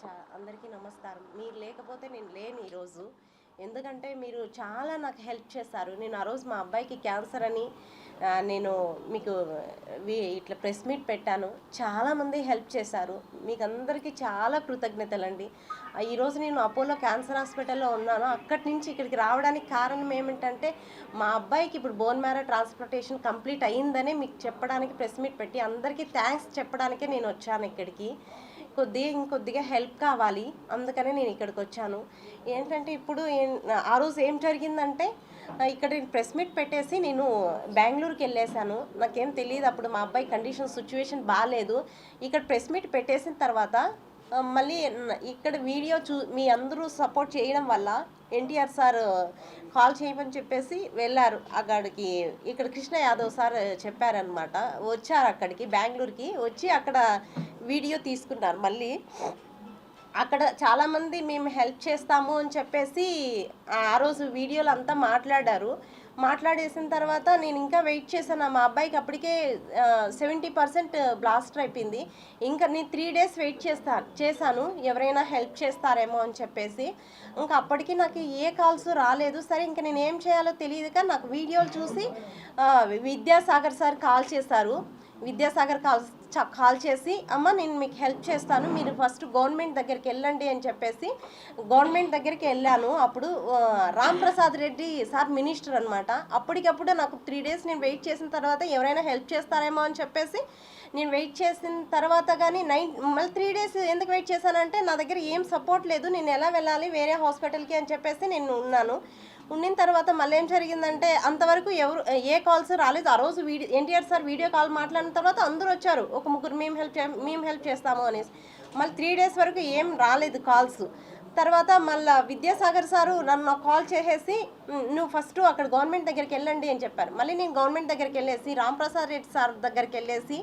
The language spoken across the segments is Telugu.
అందరికీ నమస్కారం. మీరు లేకపోతే నేను లేను ఈరోజు. ఎందుకంటే మీరు చాలా నాకు హెల్ప్ చేశారు. నేను ఆ రోజు మా అబ్బాయికి క్యాన్సర్ అని నేను మీకు ఇట్లా ప్రెస్ మీట్ పెట్టాను. చాలామంది హెల్ప్ చేశారు. మీకు అందరికీ చాలా కృతజ్ఞతలండి. ఈరోజు నేను అపోలో క్యాన్సర్ హాస్పిటల్లో ఉన్నాను. అక్కడి నుంచి ఇక్కడికి రావడానికి కారణం ఏమిటంటే మా అబ్బాయికి ఇప్పుడు బోన్ మ్యారో ట్రాన్స్ప్లాంటేషన్ కంప్లీట్ అయ్యిందనే మీకు చెప్పడానికి ప్రెస్ మీట్ పెట్టి అందరికీ థ్యాంక్స్ చెప్పడానికే నేను వచ్చాను ఇక్కడికి. ఇంకొద్దిగా హెల్ప్ కావాలి, అందుకనే నేను ఇక్కడికి వచ్చాను. ఏంటంటే ఇప్పుడు ఆ రోజు ఏం జరిగిందంటే ఇక్కడ నేను ప్రెస్ మీట్ పెట్టేసి నేను బెంగళూరుకి వెళ్ళేసాను. నాకేం తెలియదు అప్పుడు మా అబ్బాయి సిచ్యువేషన్ బాగాలేదు. ఇక్కడ ప్రెస్ మీట్ పెట్టేసిన తర్వాత మళ్ళీ ఇక్కడ వీడియో మీ అందరూ సపోర్ట్ చేయడం వల్ల ఎన్టీఆర్ సార్ కాల్ చేయమని చెప్పేసి వెళ్ళారు అక్కడికి. ఇక్కడ కృష్ణ యాదవ్ సార్ చెప్పారనమాట. వచ్చారు అక్కడికి బెంగళూరుకి వచ్చి అక్కడ వీడియో తీసుకున్నారు. మళ్ళీ అక్కడ చాలామంది మేము హెల్ప్ చేస్తాము అని చెప్పేసి ఆ రోజు వీడియోలు అంతా మాట్లాడేసిన తర్వాత నేను ఇంకా వెయిట్ చేశాను. మా అబ్బాయికి అప్పటికే 70% బ్లాస్టర్ అయిపోయింది. ఇంకా నేను 3 days వెయిట్ చేశాను ఎవరైనా హెల్ప్ చేస్తారేమో అని చెప్పేసి. ఇంకా అప్పటికి నాకు ఏ కాల్స్ రాలేదు. సరే ఇంకా నేను ఏం చేయాలో తెలియదుగా నాకు వీడియోలు చూసి విద్యాసాగర్ సార్ కాల్ చేశారు. విద్యాసాగర్ కాల్ చేసి అమ్మ నేను మీకు హెల్ప్ చేస్తాను, మీరు ఫస్ట్ గవర్నమెంట్ దగ్గరికి వెళ్ళండి అని చెప్పేసి గవర్నమెంట్ దగ్గరికి వెళ్ళాను. అప్పుడు రామ్ ప్రసాద్ రెడ్డి సార్ మినిస్టర్ అనమాట. అప్పటికప్పుడు నాకు 3 days నేను వెయిట్ చేసిన తర్వాత ఎవరైనా హెల్ప్ చేస్తారేమో అని చెప్పేసి నేను వెయిట్ చేసిన తర్వాత కానీ మళ్ళీ 3 days ఎందుకు వెయిట్ చేశానంటే నా దగ్గర ఏం సపోర్ట్ లేదు, నేను ఎలా వెళ్ళాలి వేరే హాస్పిటల్కి అని చెప్పేసి నేను ఉండిన తర్వాత మళ్ళీ ఏం జరిగిందంటే అంతవరకు ఏ కాల్స్ రాలేదు. ఆ రోజు ఎన్టీఆర్ సార్ వీడియో కాల్ మాట్లాడిన తర్వాత అందరూ వచ్చారు, ఒక ముగ్గురు మేము హెల్ప్ చేస్తాము అనేసి. మళ్ళీ 3 days వరకు ఏం రాలేదు కాల్స్. తర్వాత మళ్ళీ విద్యాసాగర్ సారు నన్ను కాల్ చేసేసి నువ్వు ఫస్ట్ అక్కడ గవర్నమెంట్ దగ్గరికి వెళ్ళండి అని చెప్పారు. మళ్ళీ నేను గవర్నమెంట్ దగ్గరికి వెళ్ళేసి రాంప్రసాద్ రెడ్డి సార్ దగ్గరికి వెళ్ళేసి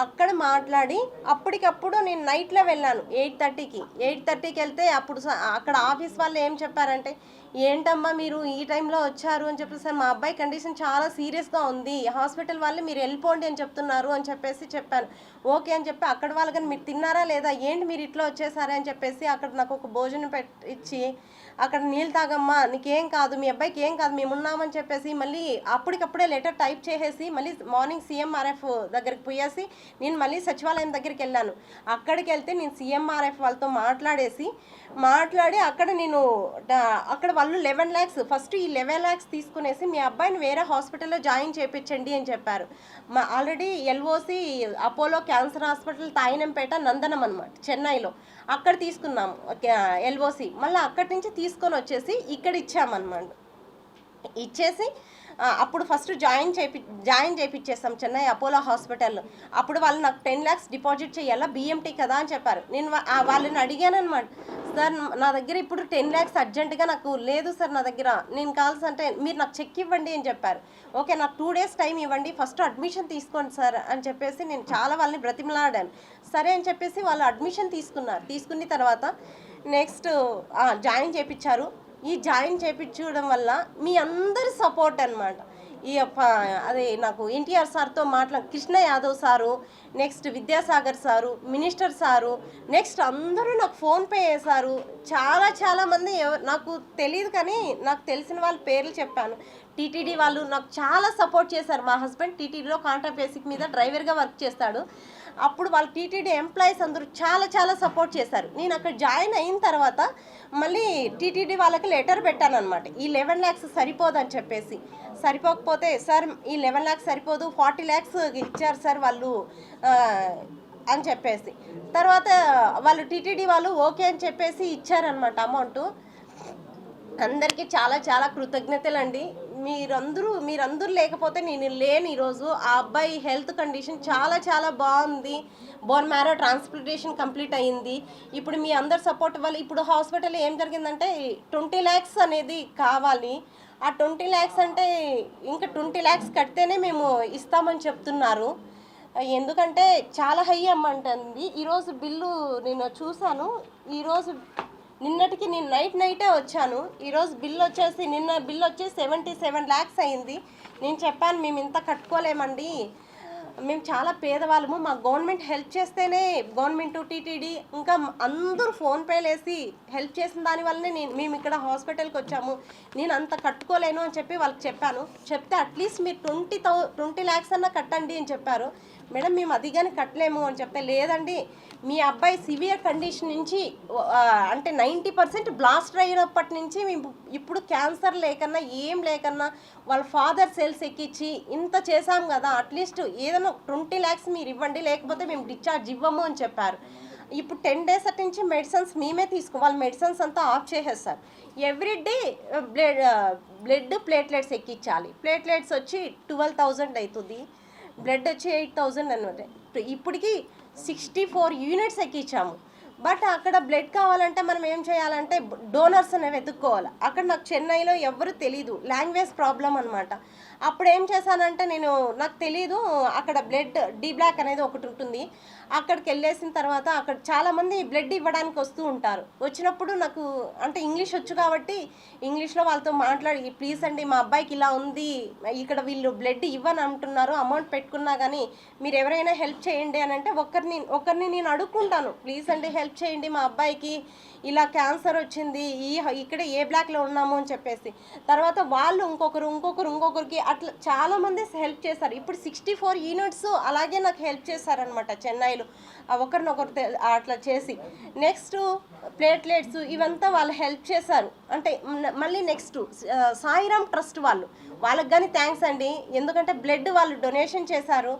అక్కడ మాట్లాడి అప్పటికప్పుడు నేను నైట్లో వెళ్ళాను 8:30కి వెళ్తే అప్పుడు అక్కడ ఆఫీస్ వాళ్ళు ఏం చెప్పారంటే ఏంటమ్మా మీరు ఈ టైంలో వచ్చారు అని చెప్పి, సార్ మా అబ్బాయి కండిషన్ చాలా సీరియస్గా ఉంది, హాస్పిటల్ వాళ్ళు మీరు వెళ్ళిపోండి అని చెప్తున్నారు అని చెప్పేసి చెప్పాను. ఓకే అని చెప్పి అక్కడ వాళ్ళు కానీ మీరు తిన్నారా లేదా, ఏంటి మీరు ఇట్లా వచ్చేసారా అని చెప్పేసి అక్కడ నాకు ఒక భోజనం ఇచ్చి అక్కడ నీళ్ళు తాగమ్మా నీకేం కాదు, మీ అబ్బాయికి ఏం కాదు, మేము ఉన్నామని చెప్పేసి మళ్ళీ అప్పటికప్పుడే లెటర్ టైప్ చేసేసి మళ్ళీ మార్నింగ్ CMRF దగ్గరికి పోయేసి నేను మళ్ళీ సచివాలయం దగ్గరికి వెళ్ళాను. అక్కడికి వెళ్తే నేను CMRF వాళ్ళతో మాట్లాడి అక్కడ వాళ్ళు 11 lakhs ఫస్ట్ ఈ 11 lakhs తీసుకునేసి మీ అబ్బాయిని వేరే హాస్పిటల్లో జాయిన్ చేయించండి అని చెప్పారు. Already LOC Apollo cancer hospital Teynampet Nandanam అనమాట చెన్నైలో, అక్కడ తీసుకున్నాము LOC. మళ్ళీ అక్కడి నుంచి తీసుకొని వచ్చేసి ఇక్కడ ఇచ్చామన్నమాట. ఇచ్చేసి అప్పుడు ఫస్ట్ జాయిన్ చేయించేస్తాం చెన్నై అపోలో హాస్పిటల్లో. అప్పుడు వాళ్ళు నాకు 10 lakhs డిపాజిట్ చేయాలా, BMT కదా అని చెప్పారు. నేను వాళ్ళని అడిగాను అనమాట, సార్ నా దగ్గర ఇప్పుడు 10 lakhs అర్జెంటుగా నాకు లేదు సార్ నా దగ్గర, నేను కావాల్సి అంటే మీరు నాకు చెక్ ఇవ్వండి అని చెప్పారు. ఓకే నాకు 2 days టైం ఇవ్వండి, ఫస్ట్ అడ్మిషన్ తీసుకోండి సార్ అని చెప్పేసి నేను చాలా వాళ్ళని బ్రతిమలాడాను. సరే అని చెప్పేసి వాళ్ళు అడ్మిషన్ తీసుకున్న తర్వాత నెక్స్ట్ జాయిన్ చేయించారు. ఈ జాయిన్ చేయించడం వల్ల మీ అందరి సపోర్ట్ అనమాట. అదే నాకు ఎన్టీఆర్ సార్తో Krishna Yadav sir, next Vidyasagar sir, minister sir, next అందరూ నాకు ఫోన్పే చేశారు. చాలామంది నాకు తెలియదు కానీ నాకు తెలిసిన వాళ్ళ పేర్లు చెప్పాను. టీటీడీ వాళ్ళు నాకు చాలా సపోర్ట్ చేశారు. మా హస్బెండ్ టీటీడీలో కాంట్రాక్ట్ బేసిక్ మీద డ్రైవర్గా వర్క్ చేస్తాడు. అప్పుడు వాళ్ళ టీటీడీ ఎంప్లాయీస్ అందరూ చాలా సపోర్ట్ చేశారు. నేను అక్కడ జాయిన్ అయిన తర్వాత మళ్ళీ టీటీడీ వాళ్ళకి లెటర్ పెట్టాను అనమాట, ఈ 11 lakhs సరిపోదని చెప్పేసి. సరిపోకపోతే సార్ ఈ 11 lakhs సరిపోదు, 40 lakhs ఇచ్చారు సార్ వాళ్ళు అని చెప్పేసి. తర్వాత వాళ్ళు టీటీడీ వాళ్ళు ఓకే అని చెప్పేసి ఇచ్చారనమాట అమౌంట్. అందరికీ చాలా కృతజ్ఞతలండి. మీరందరూ లేకపోతే నేను లేను ఈరోజు. ఆ అబ్బాయి హెల్త్ కండిషన్ చాలా బాగుంది. బోన్ మ్యారో ట్రాన్స్ప్లాంటేషన్ కంప్లీట్ అయ్యింది. ఇప్పుడు మీ అందరు సపోర్ట్ వల్ల ఇప్పుడు హాస్పిటల్లో ఏం జరిగిందంటే 20 lakhs అనేది కావాలి. ఆ 20 lakhs అంటే ఇంకా 20 lakhs కడితేనే మేము ఇస్తామని చెప్తున్నారు. ఎందుకంటే చాలా హై అమౌంట్ అండి. ఈరోజు బిల్లు నేను చూశాను. నిన్నటికి నేను నైటే వచ్చాను. ఈరోజు నిన్న బిల్ వచ్చేసి 77 lakhs అయింది. నేను చెప్పాను మేము ఇంత కట్టుకోలేమండి, మేము చాలా పేదవాళ్ళము, మాకు గవర్నమెంట్ హెల్ప్ చేస్తేనే, గవర్నమెంట్ టీటీడీ ఇంకా అందరూ ఫోన్పేలు వేసి హెల్ప్ చేసిన దానివల్లనే మేము ఇక్కడ హాస్పిటల్కి వచ్చాము, నేను అంత కట్టుకోలేను అని చెప్పి వాళ్ళకి చెప్పాను. చెప్తే అట్లీస్ట్ మీరు 20 lakhs అన్నా కట్టండి అని చెప్పారు. మేడం మేము అది కానీ కట్టలేము అని చెప్తే, లేదండి మీ అబ్బాయి సివియర్ కండిషన్ నుంచి అంటే 90% బ్లాస్టర్ అయినప్పటి నుంచి మేము ఇప్పుడు క్యాన్సర్ లేకన్నా ఏం లేకన్నా వాళ్ళ ఫాదర్ సెల్స్ ఎక్కించి ఇంత చేశాం కదా, అట్లీస్ట్ ఏదైనా 20 lakhs మీరు ఇవ్వండి, లేకపోతే మేము డిశ్చార్జ్ ఇవ్వము అని చెప్పారు. ఇప్పుడు 10 days అటు నుంచి మెడిసిన్స్ మేమే వాళ్ళ మెడిసిన్స్ అంతా ఆఫ్ చేసేస్తారు. ఎవ్రీడే బ్లడ్ ప్లేట్లెట్స్ ఎక్కించాలి. ప్లేట్లెట్స్ వచ్చి 12,000 అవుతుంది, బ్లడ్ వచ్చి 8,000 అనమాట. ఇప్పటికి 64 యూనిట్స్ ఎక్కించాము. బట్ అక్కడ బ్లడ్ కావాలంటే మనం ఏం చేయాలంటే డోనర్స్ అనేవి వెతుక్కోవాలి. అక్కడ నాకు చెన్నైలో ఎవరు తెలీదు, లాంగ్వేజ్ ప్రాబ్లం అనమాట. అప్పుడు ఏం చేశానంటే నాకు తెలీదు, అక్కడ బ్లడ్ డి బ్లాక్ అనేది ఒకటి ఉంటుంది. అక్కడికి వెళ్ళేసిన తర్వాత అక్కడ చాలామంది బ్లడ్ ఇవ్వడానికి వస్తూ ఉంటారు. వచ్చినప్పుడు నాకు అంటే ఇంగ్లీష్ వచ్చు కాబట్టి ఇంగ్లీష్లో వాళ్ళతో మాట్లాడి, ప్లీజ్ అండి మా అబ్బాయికి ఇలా ఉంది, ఇక్కడ వీళ్ళు బ్లడ్ ఇవ్వని అంటున్నారు, అమౌంట్ పెట్టుకున్నా కానీ మీరు ఎవరైనా హెల్ప్ చేయండి అని అంటే ఒకరిని నేను అడుక్కుంటాను, ప్లీజ్ అండి హెల్ప్ చేయండి మా అబ్బాయికి ఇలా క్యాన్సర్ వచ్చింది, ఇక్కడ ఏ బ్లాక్లో ఉన్నాము అని చెప్పేసి. తర్వాత వాళ్ళు ఇంకొకరికి అట్లా చాలామంది హెల్ప్ చేశారు. ఇప్పుడు 64 యూనిట్స్ అలాగే నాకు హెల్ప్ చేశారనమాట చెన్నైలో, ఒకరినొకరు అట్లా చేసి. నెక్స్ట్ ప్లేట్లెట్స్ ఇవంతా వాళ్ళు హెల్ప్ చేశారు. అంటే మళ్ళీ నెక్స్ట్ సాయిరామ్ ట్రస్ట్ వాళ్ళకి కానీ థ్యాంక్స్ అండి, ఎందుకంటే బ్లడ్ వాళ్ళు డొనేషన్ చేశారు.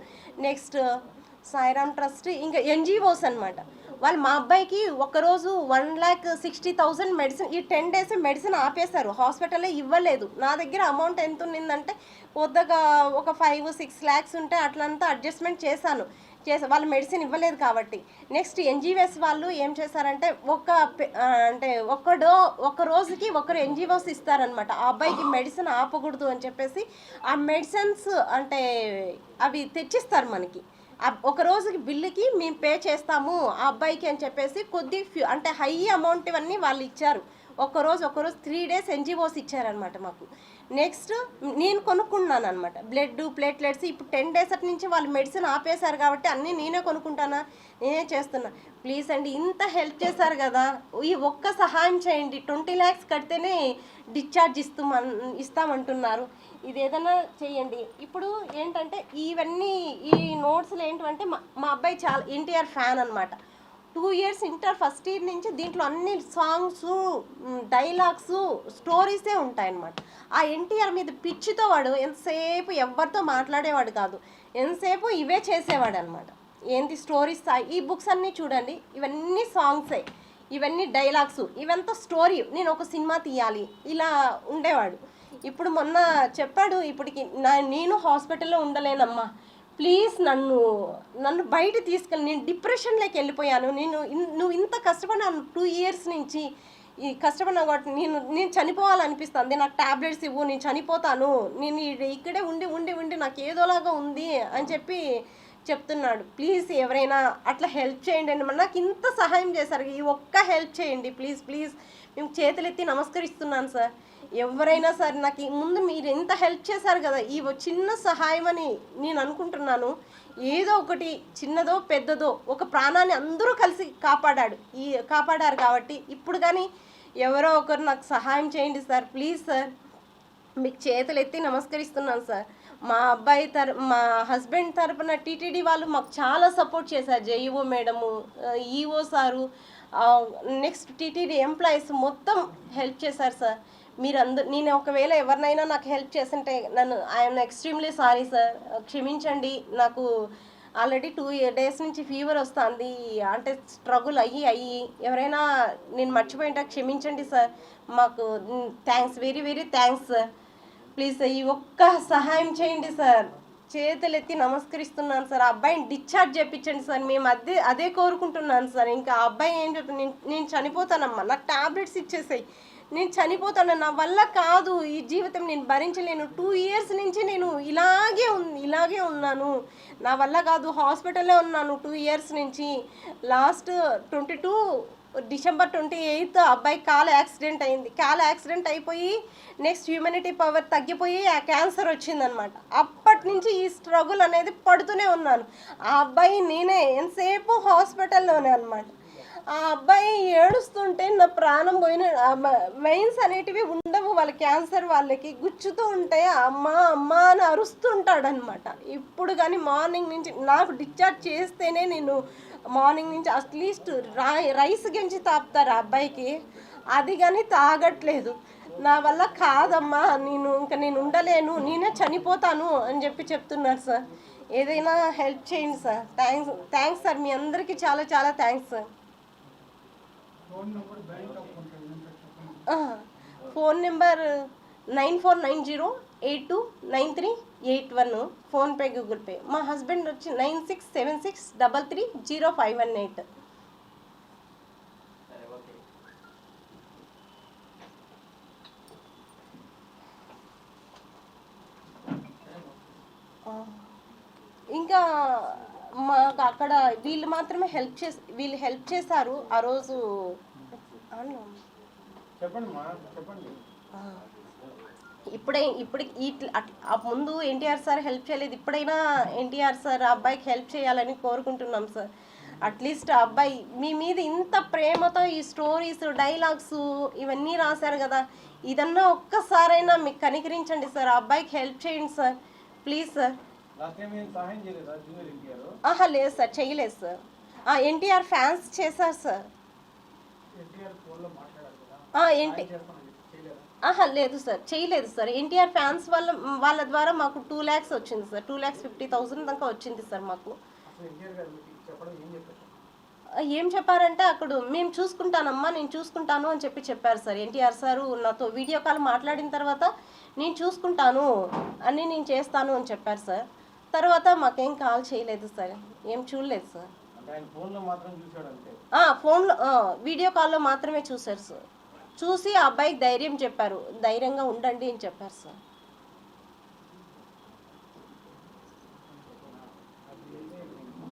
నెక్స్ట్ సాయిరామ్ ట్రస్ట్, ఇంకా ఎన్జిఓస్ అనమాట. వాళ్ళు మా అబ్బాయికి ఒకరోజు 1,60,000 మెడిసిన్, ఈ 10 days మెడిసిన్ ఆపేశారు, హాస్పిటల్లో ఇవ్వలేదు. నా దగ్గర అమౌంట్ ఎంత ఉన్నిందంటే కొద్దిగా ఒక 5-6 lakhs ఉంటే అట్లంతా అడ్జస్ట్మెంట్ చేశాను. వాళ్ళు మెడిసిన్ ఇవ్వలేదు కాబట్టి. నెక్స్ట్ ఎన్జిఓస్ వాళ్ళు ఏం చేశారంటే ఒక రోజుకి ఒకరు ఎన్జిఓస్ ఇస్తారనమాట. ఆ అబ్బాయికి మెడిసిన్ ఆపకూడదు అని చెప్పేసి ఆ మెడిసిన్స్ అంటే అవి తెచ్చిస్తారు మనకి. ఒక రోజుకి బిల్లుకి మేము పే చేస్తాము ఆ అబ్బాయికి అని చెప్పేసి అంటే హై అమౌంట్ ఇవన్నీ వాళ్ళు ఇచ్చారు. ఒకరోజు 3 days ఎన్జిఓస్ ఇచ్చారనమాట మాకు. నెక్స్ట్ నేను కొనుక్కున్నాను అనమాట బ్లడ్ ప్లేట్లెట్స్. ఇప్పుడు 10 days అటు నుంచి వాళ్ళు మెడిసిన్ ఆపేశారు కాబట్టి అన్నీ నేనే కొనుక్కుంటానా, నేనే చేస్తున్నా. ప్లీజ్ అండి ఇంత హెల్ప్ చేశారు కదా, ఈ ఒక్క సహాయం చేయండి. 20 lakhs కడితేనే డిశ్చార్జ్ ఇస్తామంటున్నారు, ఇది ఏదైనా చేయండి. ఇప్పుడు ఏంటంటే ఈ నోట్స్లు ఏంటంటే మా అబ్బాయి చాలా ఎన్టీఆర్ ఫ్యాన్ అనమాట. 2 years ఇంటర్ ఫస్ట్ ఇయర్ నుంచి దీంట్లో అన్ని సాంగ్స్, డైలాగ్స్, స్టోరీసే ఉంటాయన్నమాట. ఆ ఎన్టీఆర్ మీద పిచ్చితో వాడు ఎంతసేపు ఎవరితో మాట్లాడేవాడు కాదు, ఎంతసేపు ఇవే చేసేవాడు అనమాట. ఏంటి స్టోరీస్, ఈ బుక్స్ అన్నీ చూడండి, ఇవన్నీ సాంగ్సే, ఇవన్నీ డైలాగ్స్, ఇవంతా స్టోరీ, నేను ఒక సినిమా తీయాలి ఇలా ఉండేవాడు. ఇప్పుడు మొన్న చెప్పాడు, ఇప్పటికి నేను హాస్పిటల్లో ఉండలేనమ్మా, ప్లీజ్ నన్ను బయట తీసుకెళ్ళి, నేను డిప్రెషన్లోకి వెళ్ళిపోయాను, నువ్వు ఇంత కష్టపడినాను 2 years నుంచి ఈ కష్టపడినా కాబట్టి నేను చనిపోవాలనిపిస్తుంది, నాకు టాబ్లెట్స్ ఇవ్వు, నేను చనిపోతాను, నేను ఇక్కడే ఉండి నాకు ఏదోలాగా ఉంది అని చెప్తున్నాడు. ప్లీజ్ ఎవరైనా అట్లా హెల్ప్ చేయండి అని, నాకు ఇంత సహాయం చేశారు, ఈ ఒక్క హెల్ప్ చేయండి ప్లీజ్. మేము చేతులెత్తి నమస్కరిస్తున్నాను సార్. ఎవరైనా సరే నాకు ముందు మీరు ఎంత హెల్ప్ చేశారు కదా, ఈ చిన్న సహాయం అని నేను అనుకుంటున్నాను. ఏదో ఒకటి చిన్నదో పెద్దదో ఒక ప్రాణాన్ని అందరూ కలిసి కాపాడారు కాబట్టి ఇప్పుడు కానీ ఎవరో ఒకరు నాకు సహాయం చేయండి సార్, ప్లీజ్ సార్. మీకు చేతులు ఎత్తి నమస్కరిస్తున్నాను సార్. మా హస్బెండ్ తరపున టీటీడీ వాళ్ళు మాకు చాలా సపోర్ట్ చేశారు. JEO madam, EO sir, next TTD employees మొత్తం హెల్ప్ చేశారు సార్. నేను ఒకవేళ ఎవరినైనా నాకు హెల్ప్ చేస్తుంటే ఐఎమ్ ఎక్స్ట్రీమ్లీ సారీ సార్, క్షమించండి. నాకు ఆల్రెడీ 2 days నుంచి ఫీవర్ వస్తుంది, అంటే స్ట్రగుల్ అయ్యి ఎవరైనా నేను మర్చిపోయింటే క్షమించండి సార్. మాకు thanks, very very thanks sir. Please ఈ ఒక్క సహాయం చేయండి సార్, చేతులెత్తి నమస్కరిస్తున్నాను సార్. ఆ అబ్బాయిని డిశ్చార్జ్ చేయించండి సార్, మేము అదే కోరుకుంటున్నాను సార్. ఇంకా ఆ అబ్బాయి ఏం చెప్తాను, నేను చనిపోతానమ్మా, నాకు టాబ్లెట్స్ ఇచ్చేసాయి, నేను చనిపోతాను, నా వల్ల కాదు ఈ జీవితం, నేను భరించలేను, 2 years నుంచి నేను ఇలాగే ఉన్నాను, నా వల్ల కాదు, హాస్పిటల్లో ఉన్నాను 2 years నుంచి. లాస్ట్ 22 డిసెంబర్ 28 అబ్బాయికి కాలు యాక్సిడెంట్ అయింది. కాలు యాక్సిడెంట్ అయిపోయి నెక్స్ట్ హ్యూమనిటీ పవర్ తగ్గిపోయి ఆ క్యాన్సర్ వచ్చిందనమాట. అప్పటి నుంచి ఈ స్ట్రగుల్ అనేది పడుతూనే ఉన్నాను. ఆ అబ్బాయి నేనే ఎంతసేపు హాస్పిటల్లోనే అనమాట. ఆ అబ్బాయి ఏడుస్తుంటే నా ప్రాణం పోయిన. వెయిన్స్ అనేటివి ఉండవు వాళ్ళ క్యాన్సర్ వాళ్ళకి, గుచ్చుతూ ఉంటే అమ్మ అమ్మ అని అరుస్తుంటాడనమాట. ఇప్పుడు కానీ మార్నింగ్ నుంచి నాకు డిశ్చార్జ్ చేస్తేనే నేను మార్నింగ్ నుంచి అట్లీస్ట్ రైస్ గెంచి తాపుతారు ఆ అబ్బాయికి, అది కానీ తాగట్లేదు. నా వల్ల కాదమ్మా, నేను ఉండలేను, నేనే చనిపోతాను అని చెప్తున్నారు సార్. ఏదైనా హెల్ప్ చేయండి సార్. థ్యాంక్స్ సార్, మీ అందరికీ చాలా చాలా thanks sir. Phone number 9490829381, PhonePe Google pay. మా హస్బెండ్ వచ్చి 9676330518. ఇంకా మాకు అక్కడ వీళ్ళు మాత్రమే హెల్ప్ చేశారు ఆ రోజు. ఇప్పుడు ముందు ఎన్టీఆర్ సార్ హెల్ప్ చేయలేదు, ఇప్పుడైనా ఎన్టీఆర్ సార్ ఆ అబ్బాయికి హెల్ప్ చేయాలని కోరుకుంటున్నాం సార్. అట్లీస్ట్ ఆ అబ్బాయి మీ మీద ఇంత ప్రేమతో ఈ స్టోరీస్ డైలాగ్స్ ఇవన్నీ రాశారు కదా, ఇదన్నా ఒక్కసారైనా మీకు కనికరించండి సార్, ఆ అబ్బాయికి హెల్ప్ చేయండి సార్ ప్లీజ్ సార్. లేదు సార్, చేయలేదు సార్. ఎన్టీఆర్ ఫ్యాన్స్ చేశారు సార్. లేదు సార్, చేయలేదు సార్. ఎన్టీఆర్ ఫ్యాన్స్ వాళ్ళ ద్వారా మాకు 2 lakhs వచ్చింది సార్. 2,50,000 దాకా వచ్చింది సార్ మాకు. ఏం చెప్పారంటే అక్కడ మేము చూసుకుంటానమ్మా, నేను చూసుకుంటాను అని చెప్పారు సార్. ఎన్టీఆర్ సారు నాతో వీడియో కాల్ మాట్లాడిన తర్వాత నేను చూసుకుంటాను అని, నేను చేస్తాను అని చెప్పారు సార్. తర్వాత మాకేం కాల్ చేయలేదు సార్, ఏం చూడలేదు సార్. ఫోన్లో వీడియో కాల్లో మాత్రమే చూశారు సార్. చూసి ఆ అబ్బాయికి ధైర్యం చెప్పారు, ధైర్యంగా ఉండండి అని చెప్పారు సార్.